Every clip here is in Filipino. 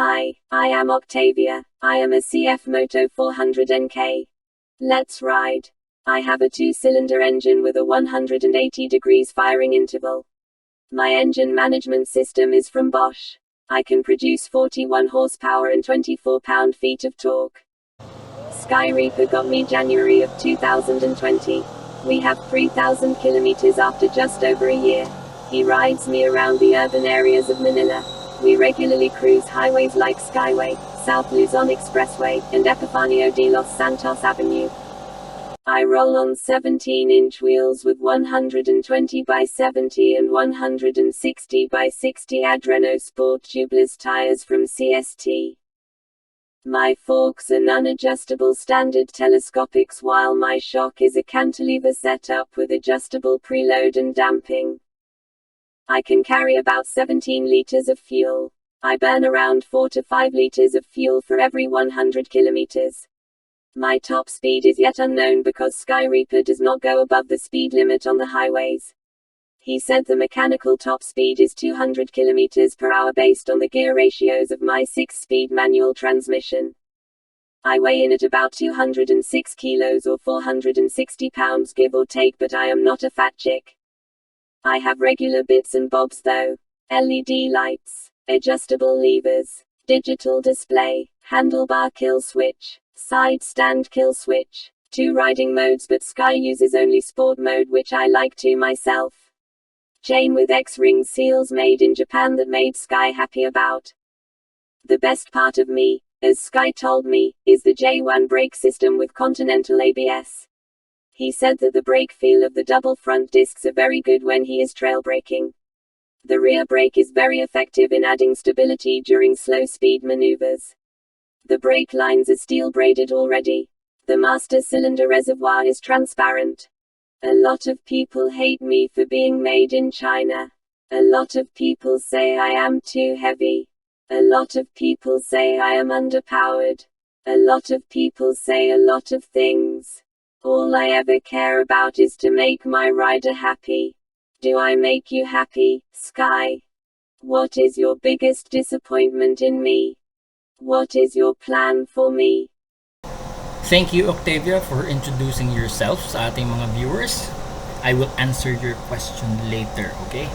Hi, I am Octavia. I am a CF Moto 400NK. Let's ride. I have a 2-cylinder engine with a 180 degrees firing interval. My engine management system is from Bosch. I can produce 41 horsepower and 24 pound-feet of torque. Sky Reaper got me January of 2020. We have 3,000 kilometers after just over a year. He rides me around the urban areas of Manila. We regularly cruise highways like Skyway, South Luzon Expressway, and Epifanio de los Santos Avenue. I roll on 17-inch wheels with 120 by 70 and 160 by 60 Adreno Sport tubeless tires from CST. My forks are non-adjustable standard telescopics, while my shock is a cantilever setup with adjustable preload and damping. I can carry about 17 liters of fuel. I burn around 4 to 5 liters of fuel for every 100 kilometers. My top speed is yet unknown because Sky Reaper does not go above the speed limit on the highways. He said the mechanical top speed is 200 kilometers per hour based on the gear ratios of my 6-speed manual transmission. I weigh in at about 206 kilos or 460 pounds give or take, but I am not a fat chick. I have regular bits and bobs though. LED lights, adjustable levers, digital display, handlebar kill switch, side stand kill switch, 2 riding modes, but Sky uses only sport mode, which I like to myself. Chain with X-ring seals made in Japan that made Sky happy about. The best part of me, as Sky told me, is the J1 brake system with Continental ABS. He said that the brake feel of the double front discs are very good when he is trail braking. The rear brake is very effective in adding stability during slow speed maneuvers. The brake lines are steel braided already. The master cylinder reservoir is transparent. A lot of people hate me for being made in China. A lot of people say I am too heavy. A lot of people say I am underpowered. A lot of people say a lot of things. All I ever care about is to make my rider happy. Do I make you happy, Sky? What is your biggest disappointment in me? What is your plan for me? Thank you, Octavia, for introducing yourself sa ating mga viewers. I will answer your question later, okay?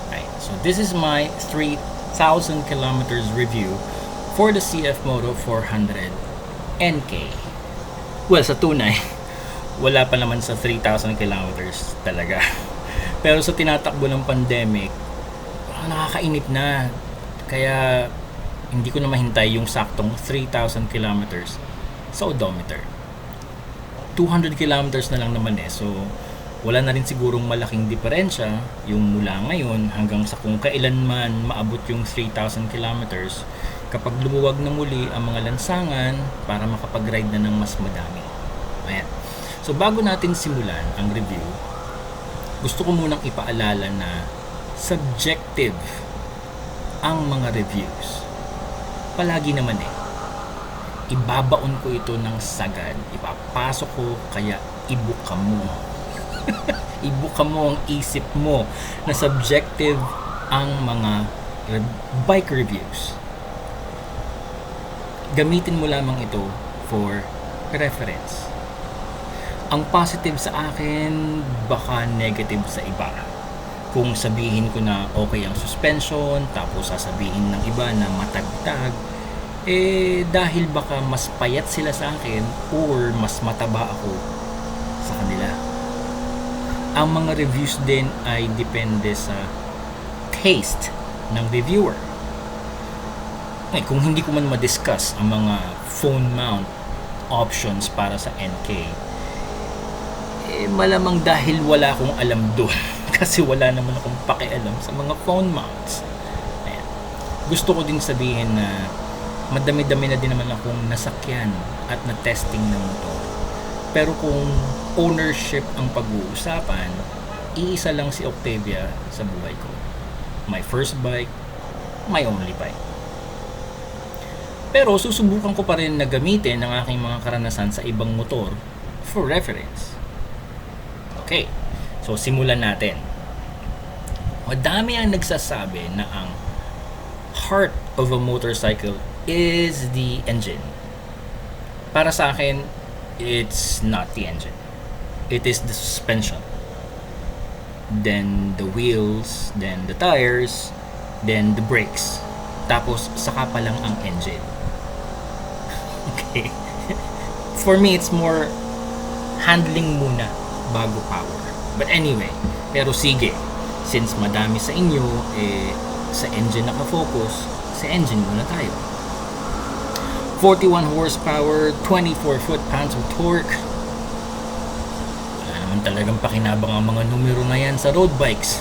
Right. So this is my 3,000 kilometers review for the CF Moto 400 NK. Well, sa tunay, wala pa naman sa 3,000 kilometers talaga. Pero sa tinatakbo ng pandemic, nakakainip na. Kaya hindi ko na mahintay yung saktong 3,000 kilometers sa odometer. 200 kilometers na lang naman so wala na rin sigurong malaking diferensya yung mula ngayon hanggang sa kung kailan man maabot yung 3,000 kilometers kapag lumuwag na muli ang mga lansangan para makapag-ride na ng mas madami. Ayan. So bago natin simulan ang review, gusto ko munang ipaalala na subjective ang mga reviews. Palagi naman ibabaon ko ito ng sagad, ipapasok ko, kaya ibuka mo. Ibuka mo ang isip mo na subjective ang mga bike reviews. Gamitin mo lamang ito for reference. Ang positive sa akin, baka negative sa iba. Kung sabihin ko na okay ang suspension, tapos sasabihin ng iba na matagtag, dahil baka mas payat sila sa akin or mas mataba ako sa kanila. Ang mga reviews din ay depende sa taste ng reviewer. Kung hindi ko man ma-discuss ang mga phone mount options para sa NK, malamang dahil wala akong alam doon. Kasi wala naman akong pakialam sa mga phone mounts. Ayan. Gusto ko din sabihin na madami-dami na din naman akong nasakyan at na-testing ng motor. Pero kung ownership ang pag-uusapan, iisa lang si Octavia sa buhay ko. My first bike, my only bike. Pero susubukan ko pa rin na gamitin ang aking mga karanasan sa ibang motor for reference. Okay, so simulan natin. Madami ang nagsasabi na ang heart of a motorcycle is the engine. Para sa akin, it's not the engine. It is the suspension. Then the wheels, then the tires, then the brakes. Tapos saka pa lang ang engine. Okay. For me, it's more handling muna bago power. But anyway, pero sige, since madami sa inyo sa engine nakafocus, sa engine muna tayo. 41 horsepower, 24 foot-pounds of torque. Wala naman talagang pakinabang ang mga numero na yan sa road bikes.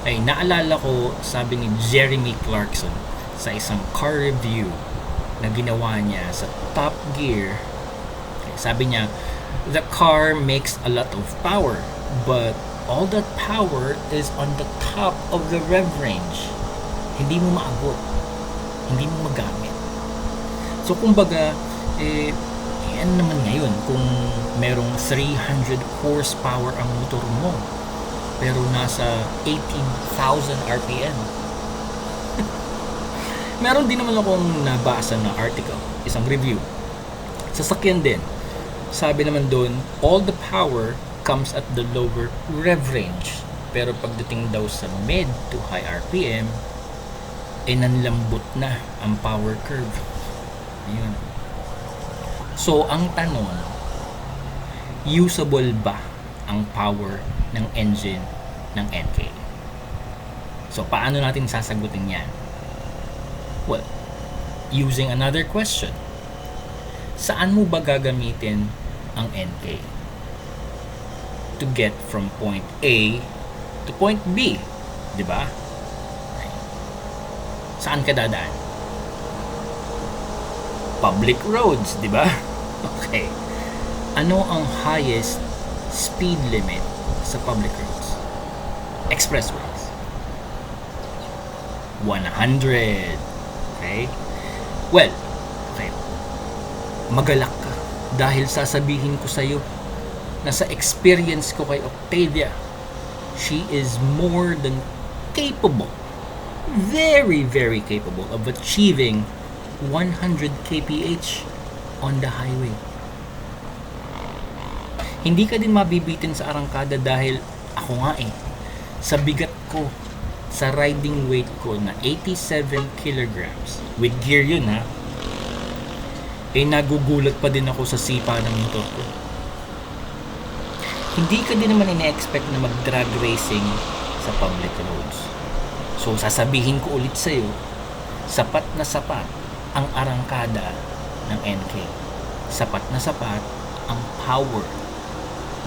Ay naalala ko, sabi ni Jeremy Clarkson sa isang car review na ginawa niya sa Top Gear. Sabi niya, the car makes a lot of power, but all that power is on the top of the rev range. Hindi mo maabot. Hindi mo magamit. So, kumbaga, ano naman ngayon kung merong 300 horsepower ang motor mo, pero nasa 18,000 RPM. Meron din naman akong nabasa na article, isang review. Sasakyan din. Sabi naman doon, all the power comes at the lower rev range. Pero pagdating daw sa mid to high RPM, nanlambot na ang power curve. Ayun. So, ang tanong, usable ba ang power ng engine ng NK? So, paano natin sasagutin yan? Well, using another question. Saan mo ba gagamitin ang NK to get from point A to point B? Diba? Saan ka dadaan? Public roads, diba? Okay. Ano ang highest speed limit sa public roads? Expressways. 100. Okay? Well, okay. Magalak ka dahil sasabihin ko sa'yo na sa experience ko kay Octavia, she is more than capable, very, very capable of achieving 100 kph on the highway. Hindi ka din mabibitin sa arangkada dahil ako nga sa bigat ko, sa riding weight ko na 87 kilograms, with gear yun ha, nagugulat pa din ako sa sipa ng motor ko. Hindi ka din naman ina-expect na mag-drag racing sa public roads. So, sasabihin ko ulit sa'yo, sapat na sapat ang arangkada ng NK. Sapat na sapat ang power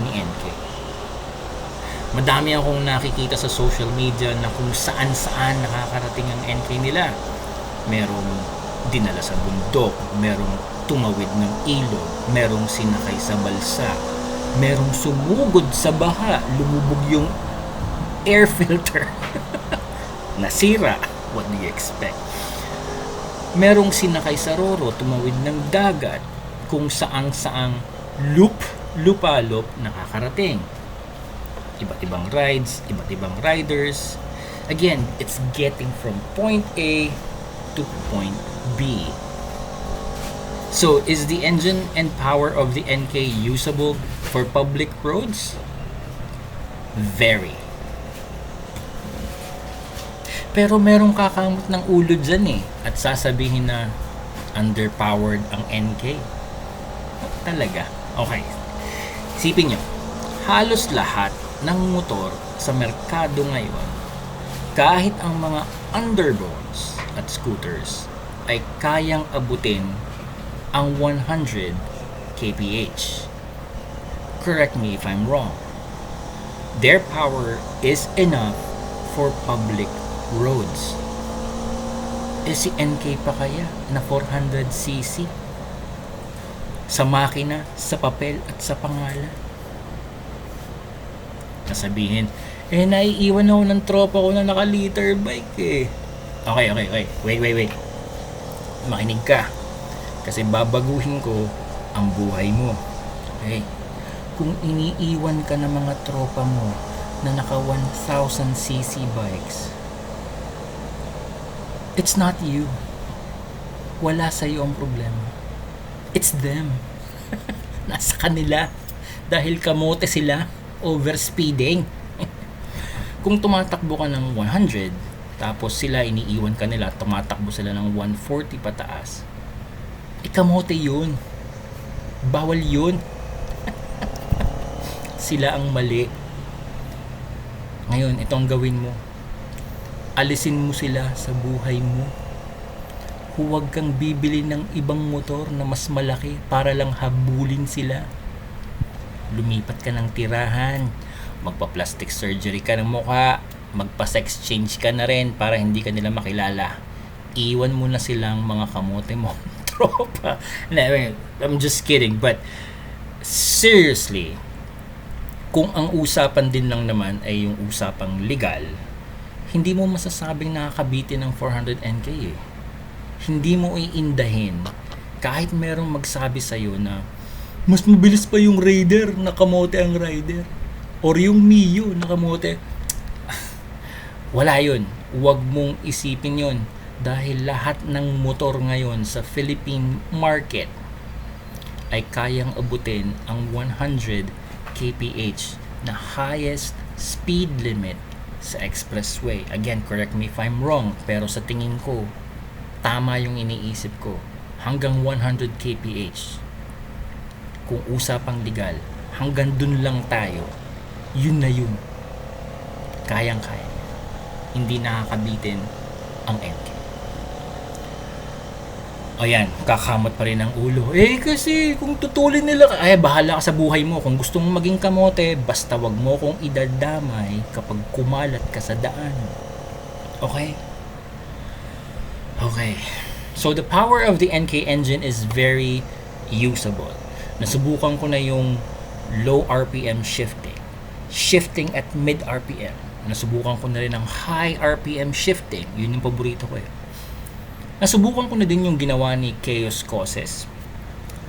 ni NK. Madami akong nakikita sa social media na kung saan-saan nakakarating ang NK nila. Merong dinala sa bundok, merong tumawid ng ilog, merong sinakay sa balsa, merong sumugod sa baha, lumubog yung air filter. Nasira. What do you expect? Merong sinakay sa roro, tumawid ng dagat, kung saang-saang lupalop nakakarating. Iba't ibang rides, iba't ibang riders. Again, it's getting from point A to point B. So, is the engine and power of the NK usable for public roads? Very. Pero merong kakamot ng ulo dyan at sasabihin na underpowered ang NK. Talaga. Okay. Isipin nyo, halos lahat ng motor sa merkado ngayon, kahit ang mga underbones at scooters, ay kayang abutin ang 100 kph. Correct me if I'm wrong. Their power is enough for public roads. Si NK pa kaya na 400cc? Sa makina, sa papel at sa pangalan. Nasabihin, naiiwan ako ng tropa ko na naka-liter bike Okay. Wait. Makinig ka. Kasi babaguhin ko ang buhay mo. Okay? Kung iniiwan ka ng mga tropa mo na naka 1,000cc bikes, It's not you. Wala sa'yo ang problema. It's them. Nasa kanila. Dahil kamote sila. Overspeeding. Kung tumatakbo ka ng 100, tapos sila iniiwan ka nila, tumatakbo sila ng 140 pataas, kamote yun. Bawal yun. Sila ang mali. Ngayon, ito ang gawin mo. Alisin mo sila sa buhay mo. Huwag kang bibili ng ibang motor na mas malaki para lang habulin sila. Lumipat ka ng tirahan. Magpa-plastic surgery ka ng mukha. Magpa-sex change ka na rin para hindi ka nila makilala. Iwan mo na silang mga kamote mo. Tropa. I'm just kidding. But seriously, kung ang usapan din lang naman ay yung usapang legal, hindi mo masasabing nakakabitin ng 400NK eh. Hindi mo iindahin kahit merong magsabi sa'yo na mas mabilis pa yung Raider, nakamote ang Rider, or yung Mio, nakamote. Wala yun. Huwag mong isipin yun dahil lahat ng motor ngayon sa Philippine market ay kayang abutin ang 100 kph na highest speed limit sa expressway. Again, correct me if I'm wrong, pero sa tingin ko tama yung iniisip ko. Hanggang 100 kph. Kung usapang legal, hanggang dun lang tayo. Yun na yun. Kayang-kaya. Hindi nakakabitin ang NK. Ayan, kakamot pa rin ang ulo. Kasi kung tutulin nila, bahala ka sa buhay mo. Kung gusto mong maging kamote, basta wag mo kong idadamay kapag kumalat ka sa daan. Okay? Okay. So the power of the NK engine is very usable. Nasubukan ko na yung low RPM shifting. Shifting at mid RPM. Nasubukan ko na rin ang high RPM shifting. Yun yung paborito ko eh. Nasubukan ko na din yung ginawa ni Chaos Causes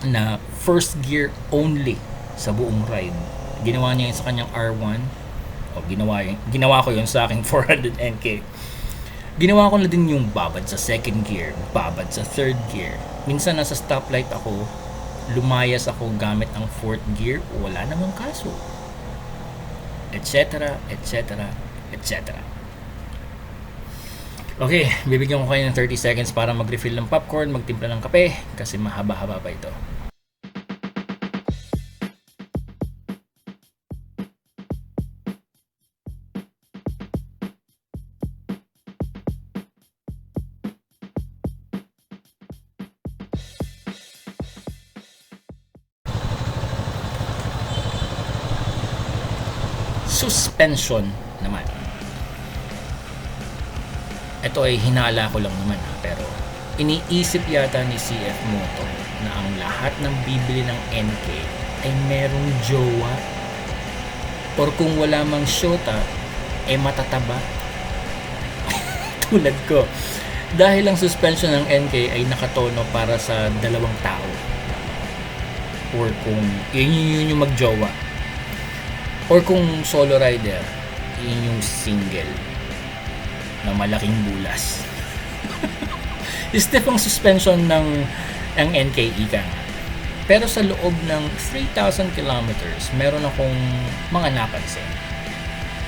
na first gear only sa buong ride. Ginawa niya yun sa kanyang R1. Ginawa ko yun sa aking 400NK. Ginawa ko na din yung babad sa second gear, babad sa third gear. Minsan nasa stoplight ako, lumayas ako gamit ang fourth gear, wala namang kaso. Etc. etc. etc. Okay, bibigyan ko kayo ng 30 seconds para mag-refill ng popcorn, magtimpla ng kape, kasi mahaba-haba pa ito. Suspension naman. Ito ay hinala ko lang naman pero iniisip yata ni CF Moto na ang lahat ng bibili ng NK ay merong jowa, or kung wala mang syota matataba. Tulad ko, dahil ang suspension ng NK ay nakatono para sa dalawang tao, or kung yun yung magjowa, or kung solo rider, yun yung single na malaking bulas. Stiff ang suspension ng NK ika. Pero sa loob ng 3,000 kilometers, meron akong mga napansin.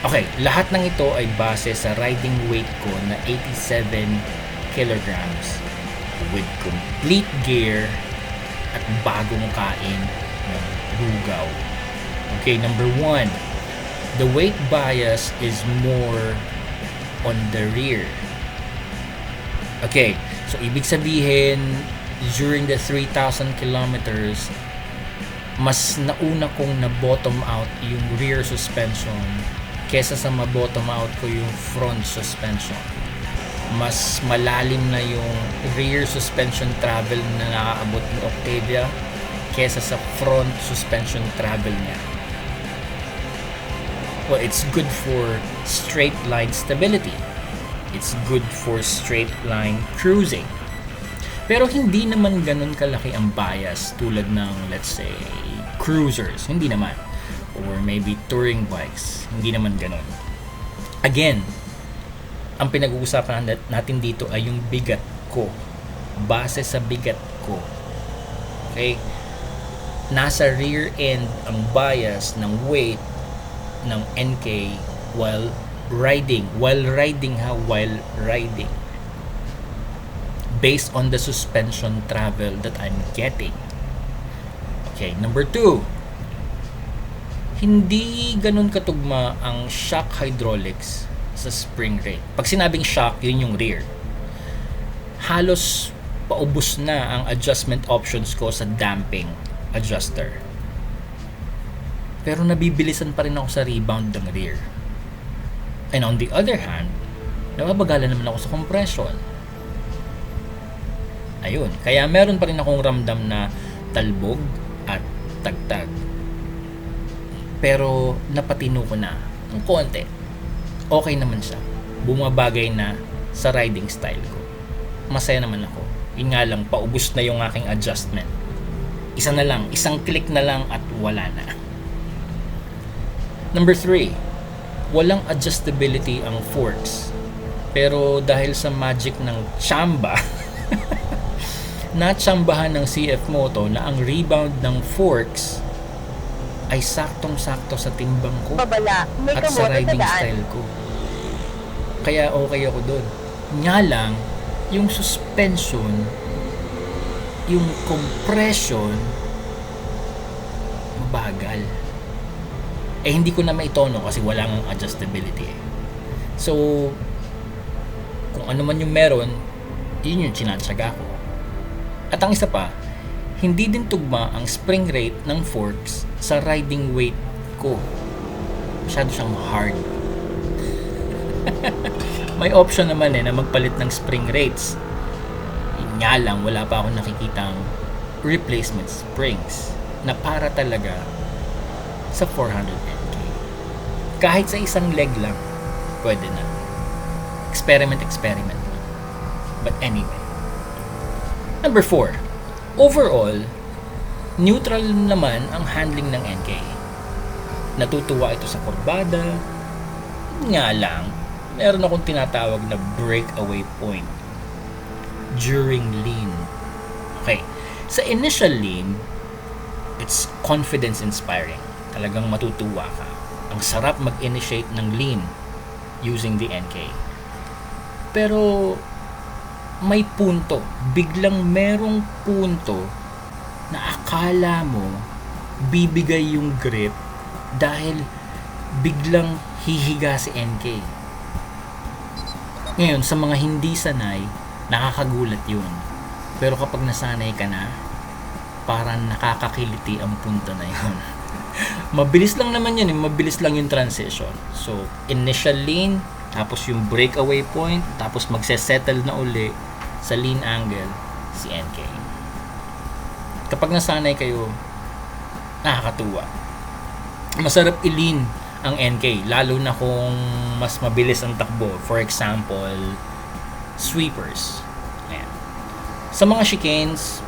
Okay, lahat ng ito ay base sa riding weight ko na 87 kilograms with complete gear at bagong kain ng lugaw. Okay, number 1, the weight bias is more on the rear. Okay, so ibig sabihin, during the 3,000 kilometers, mas nauna kong na-bottom out yung rear suspension kesa sa ma-bottom out ko yung front suspension. Mas malalim na yung rear suspension travel na nakaabot ni Octavia kesa sa front suspension travel niya. Well, it's good for straight line stability. It's good for straight line cruising. Pero hindi naman ganun kalaki ang bias tulad ng, let's say, cruisers. Hindi naman. Or maybe touring bikes. Hindi naman ganun. Again, ang pinag-uusapan natin dito ay yung bigat ko. Base sa bigat ko. Okay? Nasa rear end ang bias ng weight ng NK while riding. While riding. Based on the suspension travel that I'm getting. Okay, number 2. Hindi ganun katugma ang shock hydraulics sa spring rate. Pag sinabing shock, yun yung rear. Halos paubos na ang adjustment options ko sa damping adjuster. Pero nabibilisan pa rin ako sa rebound ng rear. And on the other hand, nababagalan naman ako sa compression. Ayun, kaya meron pa rin akong ramdam na talbog at tagtag. Pero napatino ko na ng konti. Okay naman siya. Bumabagay na sa riding style ko. Masaya naman ako. Yun nga lang, paubos na yung aking adjustment. Isang click na lang at wala na. Number 3, walang adjustability ang forks. Pero dahil sa magic ng tsamba, natsambahan ng CF Moto na ang rebound ng forks ay saktong-sakto sa timbang ko at sa riding style ko. Kaya okay ako doon. Nga lang, yung suspension, yung compression, mabagal. Hindi ko na maitono kasi walang adjustability. So, kung ano man yung meron, yun yung tinatsaga ko. At ang isa pa, hindi din tugma ang spring rate ng forks sa riding weight ko. Masyado siyang hard. May option naman na magpalit ng spring rates. Yun nga lang, wala pa akong nakikitang replacement springs na para talaga sa 400 NK. Kahit sa isang leg lang, pwede na. Experiment. But anyway. Number 4. Overall, neutral naman ang handling ng NK. Natutuwa ito sa kurbada. Nga lang, meron akong tinatawag na breakaway point during lean. Okay. Sa initial lean, it's confidence inspiring. Talagang matutuwa ka. Ang sarap mag-initiate ng lean using the NK. Pero may punto. Biglang merong punto na akala mo bibigay yung grip dahil biglang hihiga si NK. Ngayon, sa mga hindi sanay, nakakagulat yun. Pero kapag nasanay ka na, parang nakakakiliti ang punto na yun. Mabilis lang naman yun, mabilis lang yung transition. So, initial lean, tapos yung breakaway point, tapos magsesettle na uli sa lean angle si NK. Kapag nasanay kayo, nakakatuwa. Masarap i-lean ang NK, lalo na kung mas mabilis ang takbo. For example, sweepers. Ayan. Sa mga chicanes,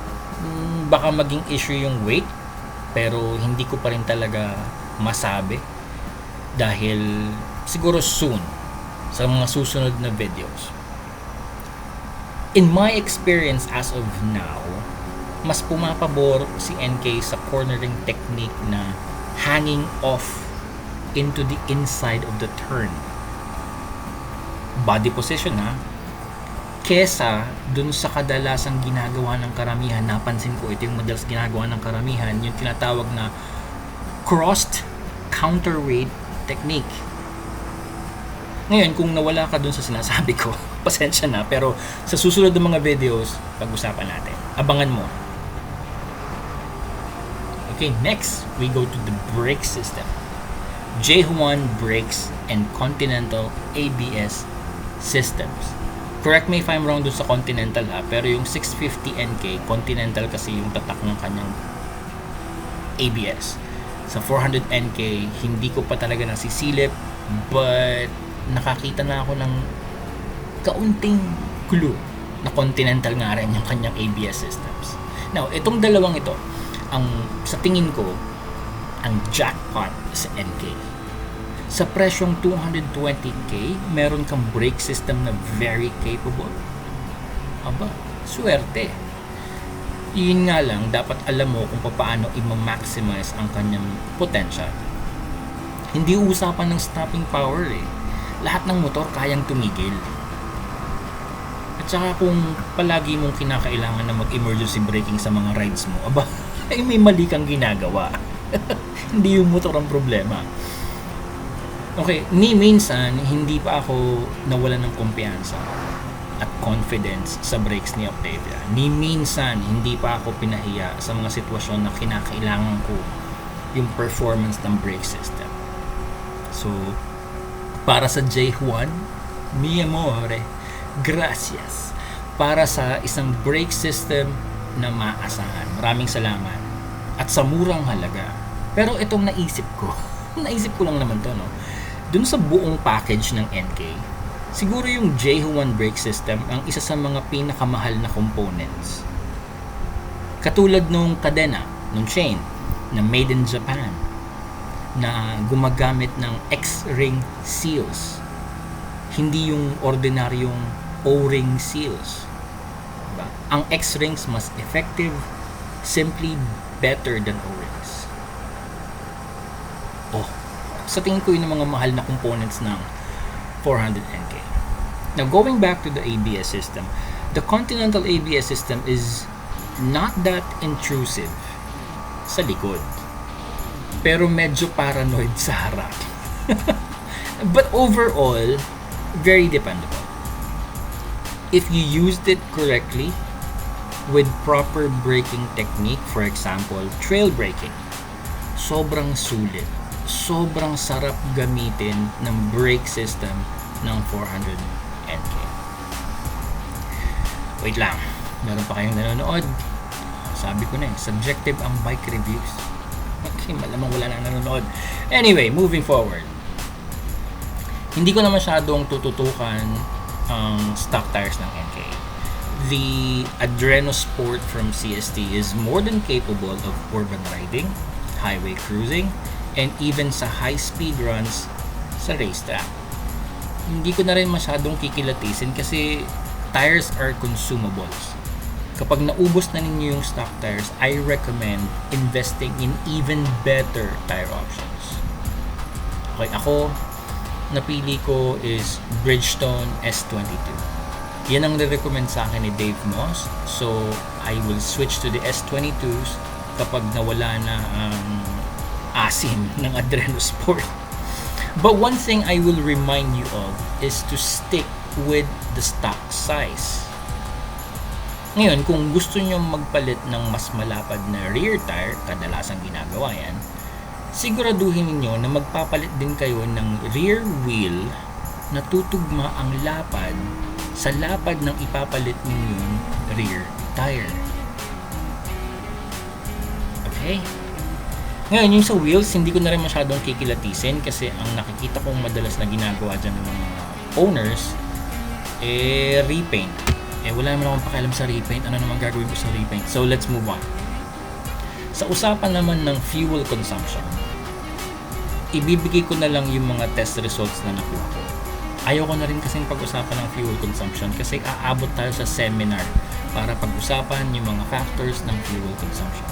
baka maging issue yung weight, pero hindi ko pa rin talaga masabi dahil siguro soon sa mga susunod na videos. In my experience as of now, mas pumapabor si NK sa cornering technique na hanging off into the inside of the turn. Body position kesa dun sa kadalasang ginagawa ng karamihan. Napansin ko ito yung madalas ginagawa ng karamihan, yung tinatawag na crossed counterweight technique. Ngayon, kung nawala ka dun sa sinasabi ko, pasensya na, pero sa susunod ng mga videos, pag-usapan natin. Abangan mo. Okay, next, we go to the brake system. J1 brakes and Continental ABS systems. Correct me if I'm wrong dun sa Continental pero yung 650 NK, Continental kasi yung tatak ng kanyang ABS. Sa 400 NK, hindi ko pa talaga nasisilip, but nakakita na ako ng kaunting clue na Continental nga rin yung kanyang ABS systems. Now, itong dalawang ito, ang sa tingin ko, ang jackpot sa NK. Sa presyong 220k, meron kang brake system na very capable. Aba, swerte. Yun nga lang, dapat alam mo kung paano i-maximize ang kanyang potential. Hindi usapan ng stopping power eh. Lahat ng motor kayang tumigil. At saka kung palagi mong kinakailangan na mag-emergency braking sa mga rides mo, aba, ay may mali kang ginagawa. Hindi yung motor ang problema. Okay, ni minsan, hindi pa ako nawalan ng kumpiyansa at confidence sa brakes ni Octavia. Ni minsan, hindi pa ako pinahiya sa mga sitwasyon na kinakailangan ko yung performance ng brake system. So, para sa J1, mi amore, gracias. Para sa isang brake system na maasahan. Maraming salamat. At sa murang halaga. Pero itong naisip ko lang naman to, no? Dun sa buong package ng NK, siguro yung J1 brake system ang isa sa mga pinakamahal na components. Katulad nung kadena, nung chain, na made in Japan, na gumagamit ng X-ring seals. Hindi yung ordinaryong O-ring seals. Diba? Ang X-rings mas effective, simply better than O-rings. Sa tingin ko yung mga mahal na components ng 400NK. Now, going back to the ABS system, the Continental ABS system is not that intrusive sa likod. Pero medyo paranoid sa harap. But overall, very dependable. If you used it correctly, with proper braking technique, for example, trail braking, sobrang sulit. Sobrang sarap gamitin ng brake system ng 400NK. Wait lang, meron pa kayong nanonood. Sabi ko na subjective ang bike reviews. Okay, malamang wala nang nanonood. Anyway, moving forward. Hindi ko na masyadong tututukan ang stock tires ng NK. The Adreno Sport from CST is more than capable of urban riding, highway cruising, and even sa high-speed runs sa racetrack. Hindi ko na rin masyadong kikilatisin kasi tires are consumables. Kapag naubos na ninyo yung stock tires, I recommend investing in even better tire options. Okay, ako, napili ko is Bridgestone S22. Yan ang re-recommend sa akin ni Dave Moss. So, I will switch to the S22s kapag nawala na ang asim ng Adreno Sport. But one thing I will remind you of is to stick with the stock size. Ngayon, kung gusto nyo magpalit ng mas malapad na rear tire, kadalasang ginagawa yan, siguraduhin niyo na magpapalit din kayo ng rear wheel na tutugma ang lapad sa lapad ng ipapalit ninyong rear tire. Okay? Ngayon, yung sa wheels, hindi ko na rin masyadong kikilatisin kasi ang nakikita kong madalas na ginagawa dyan ng mga owners, repaint. Wala naman akong pakialam sa repaint. Ano naman gagawin ko sa repaint? So, let's move on. Sa usapan naman ng fuel consumption, ibibigay ko na lang yung mga test results na nakuha ko. Ayaw ko na rin kasing pag-usapan ng fuel consumption kasi aabot tayo sa seminar para pag-usapan yung mga factors ng fuel consumption.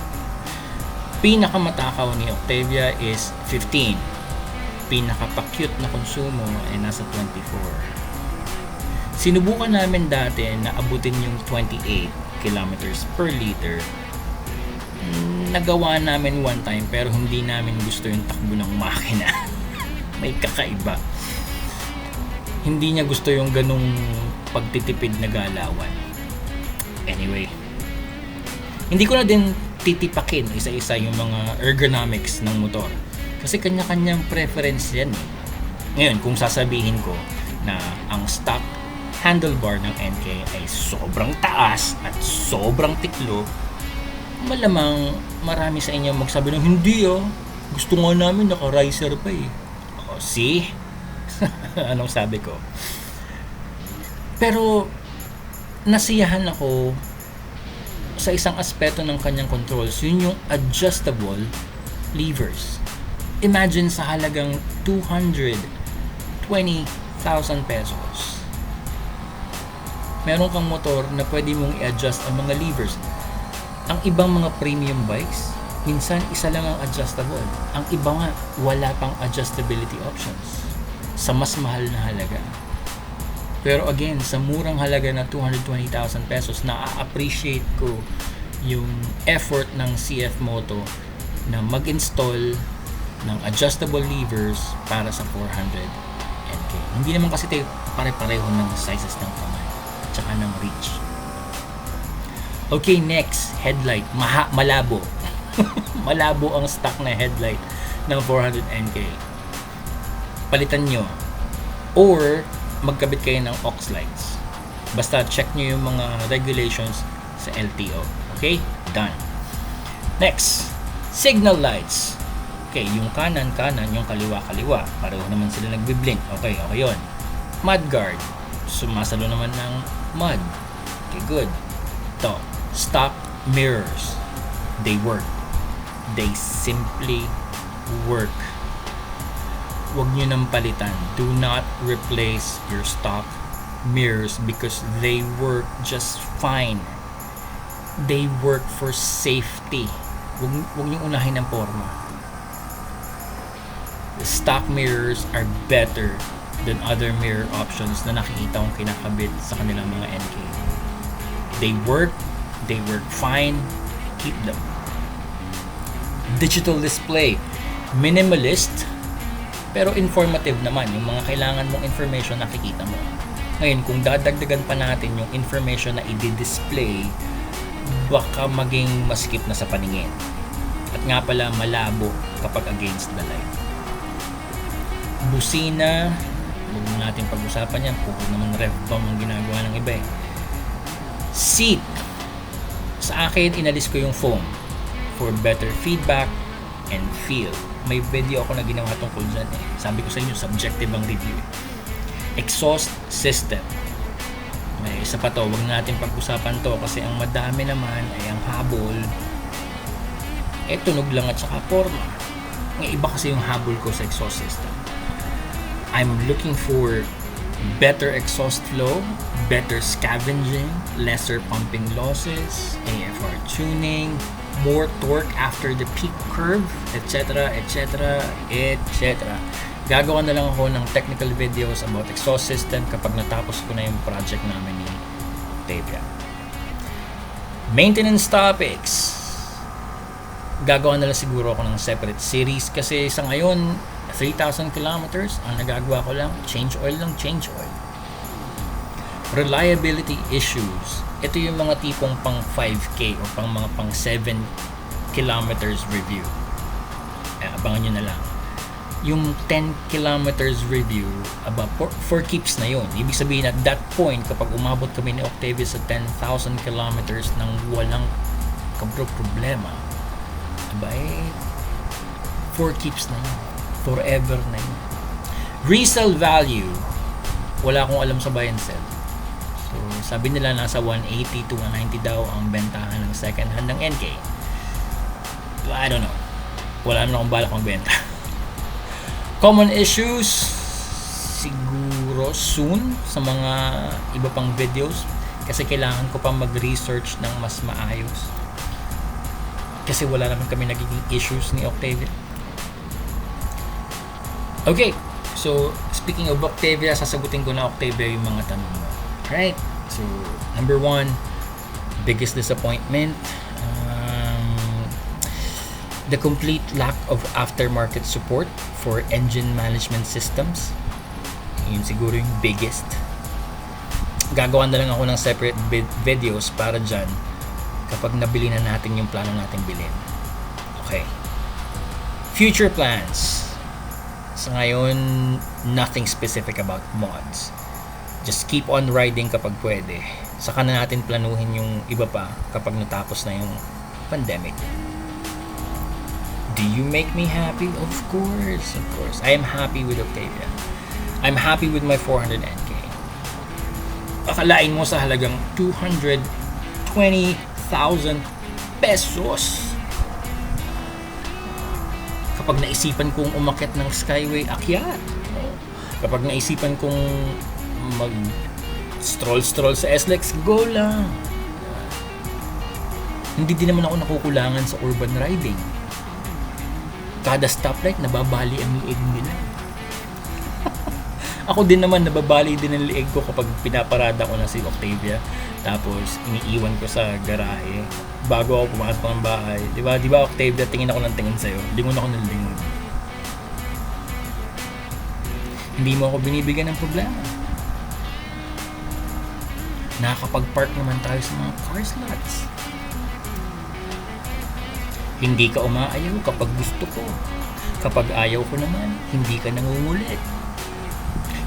Pinakamatakaw ni Octavia is 15. Pinaka-cute na konsumo ay nasa 24. Sinubukan namin dati na abutin yung 28 kilometers per liter. Nagawa namin one time pero hindi namin gusto yung takbo ng makina. May kakaiba. Hindi niya gusto yung ganung pagtitipid na galawan. Anyway, hindi ko na din titipakin isa-isa yung mga ergonomics ng motor. Kasi kanya-kanyang preference yan eh. Ngayon, kung sasabihin ko na ang stock handlebar ng NK ay sobrang taas at sobrang tiklo, malamang marami sa inyo magsabi ng hindi gusto nga namin naka-riser pa eh. See? Anong sabi ko? Pero nasiyahan ako sa isang aspeto ng kanyang controls, yun yung adjustable levers. Imagine sa halagang 220,000 pesos. Meron kang motor na pwede mong i-adjust ang mga levers. Ang ibang mga premium bikes, minsan isa lang ang adjustable. Ang iba nga, wala pang adjustability options sa mas mahal na halaga. Pero again, sa murang halaga na 220,000 pesos, na-appreciate ko yung effort ng CF Moto na mag-install ng adjustable levers para sa 400NK. Hindi naman kasi tayo pare-pareho ng sizes ng kamay at saka ng reach. Okay, next, headlight. Malabo. Malabo ang stock na headlight ng 400NK. Palitan nyo. Or, magkabit kayo ng aux lights. Basta check nyo yung mga regulations sa LTO. Okay? Done. Next, signal lights. Okay, yung kanan, yung kaliwa. Pareho naman sila nagbi-blink. Okay yun. Mudguard. Sumasalo naman ng mud. Okay, good. Ito, stock mirrors. They work. They simply work. Huwag nyo nang palitan. Do not replace your stock mirrors because they work just fine. They work for safety. Huwag nyo unahin ang forma. The stock mirrors are better than other mirror options na nakikita kong kinakabit sa kanilang mga NK. They work fine, keep them. Digital display, minimalist pero informative naman. Yung mga kailangan mong information nakikita mo. Ngayon, kung dadagdagan pa natin yung information na i-display, baka maging maskip na sa paningin. At nga pala, malabo kapag against the light. Busina, huwag mo natin pag-usapan yan. Puro naman rev bomb ang ginagawa ng iba eh. Seat. Sa akin, inalis ko yung foam for better feedback and feel. May video ako na ginawa tungkol dyan eh. Sabi ko sa inyo, subjective ang review. Exhaust system. May isa pa to, huwag natin pag-usapan to kasi ang madami naman ay ang habol. Tunog lang at saka forma. Ang iba kasi yung habol ko sa exhaust system. I'm looking for better exhaust flow, better scavenging, lesser pumping losses, AFR tuning, more torque after the peak curve, etc. Gagawa na lang ako ng technical videos about exhaust system kapag natapos ko na yung project namin ni Octavia. Maintenance topics. Gagawa na lang siguro ako ng separate series kasi sa ngayon 3,000 kilometers ang nagagawa ko lang, change oil. Reliability issues. Ito yung mga tipong pang 5K o pang 7 kilometers review. Abangan nyo na lang. Yung 10 kilometers review, for keeps na yun. Ibig sabihin at that point, kapag umabot kami ni Octavia sa 10,000 kilometers nang walang problema, for keeps na yun. Forever na yun. Resale value, wala akong alam sa buy and sell. So, sabi nila nasa 180 to 190 daw ang bentahan ng second hand ng NK. I don't know. Wala naman akong balak magbenta. Common issues, siguro soon sa mga iba pang videos kasi kailangan ko pa mag-research ng mas maayos. Kasi wala naman kami nagiging issues ni Octavia. Okay, so speaking of Octavia, sasagutin ko na Octavia yung mga tanong mo. Alright, so number 1, biggest disappointment, the complete lack of aftermarket support for engine management systems. Yun siguro yung biggest. Gagawa na lang ako ng separate videos para dyan kapag nabili na natin yung plano natin bilhin. Okay. Future plans. Sa ngayon, nothing specific about mods. Just keep on riding kapag pwede. Saka na natin planuhin yung iba pa kapag natapos na yung pandemic. Do you make me happy? Of course. I am happy with Octavia. I'm happy with my 400NK. Akalain mo sa halagang 220,000 pesos. Kapag naisipan kong umakyat ng skyway, akyat. Kapag naisipan kong mag stroll sa SLEX, go lang. Hindi din naman ako nakukulangan sa urban riding. Kada stoplight, nababali ang liig nila. Ako din naman, nababali din ang liig ko kapag pinaparada ko na si Octavia. Tapos, iniiwan ko sa garahe bago ako pumasok ng bahay. Di ba Octavia, tingin ako ng tingin sa'yo. Lingon ako ng lingon. Hindi mo ako binibigyan ng problema. Nakakapag-park naman tayo sa mga car slots. Hindi ka umaayaw kapag gusto ko. Kapag ayaw ko naman, hindi ka nangungulit.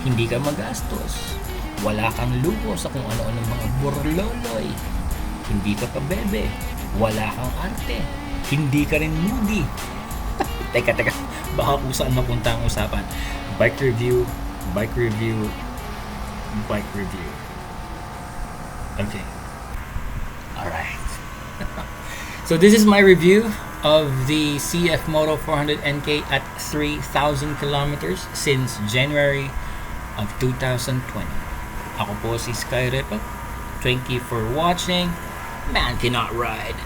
Hindi ka magastos. Wala kang luho sa kung ano-ano mga burloloy. Hindi ka pa bebe. Wala kang arte. Hindi ka rin moody. Teka. Baka kung saan mapunta ang usapan. Bike review. Okay. Alright. So this is my review of the CF Moto 400NK at 3,000 kilometers since January of 2020. Ako po si Sky Repa. Thank you for watching. Man cannot ride.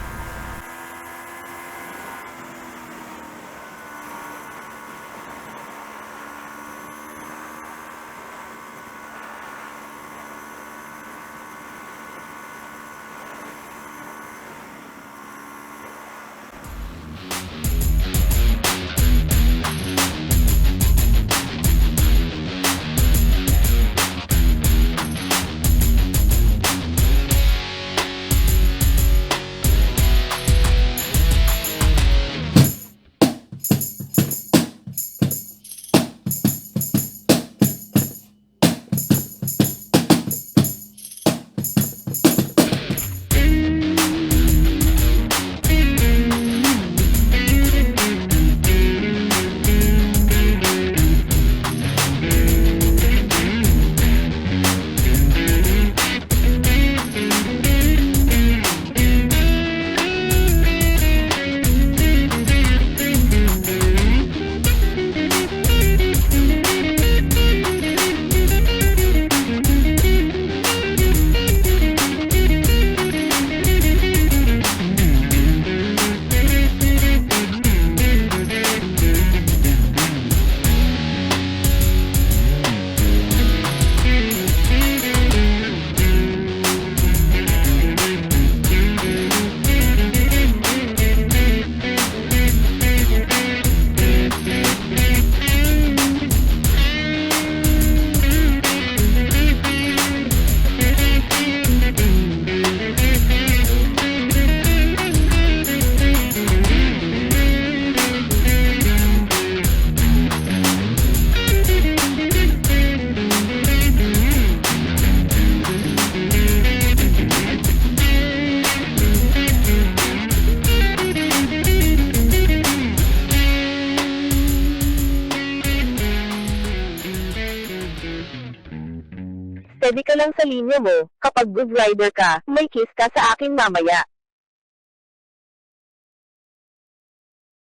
Steady ka lang sa linya mo. Kapag good rider ka, may kiss ka sa akin mamaya.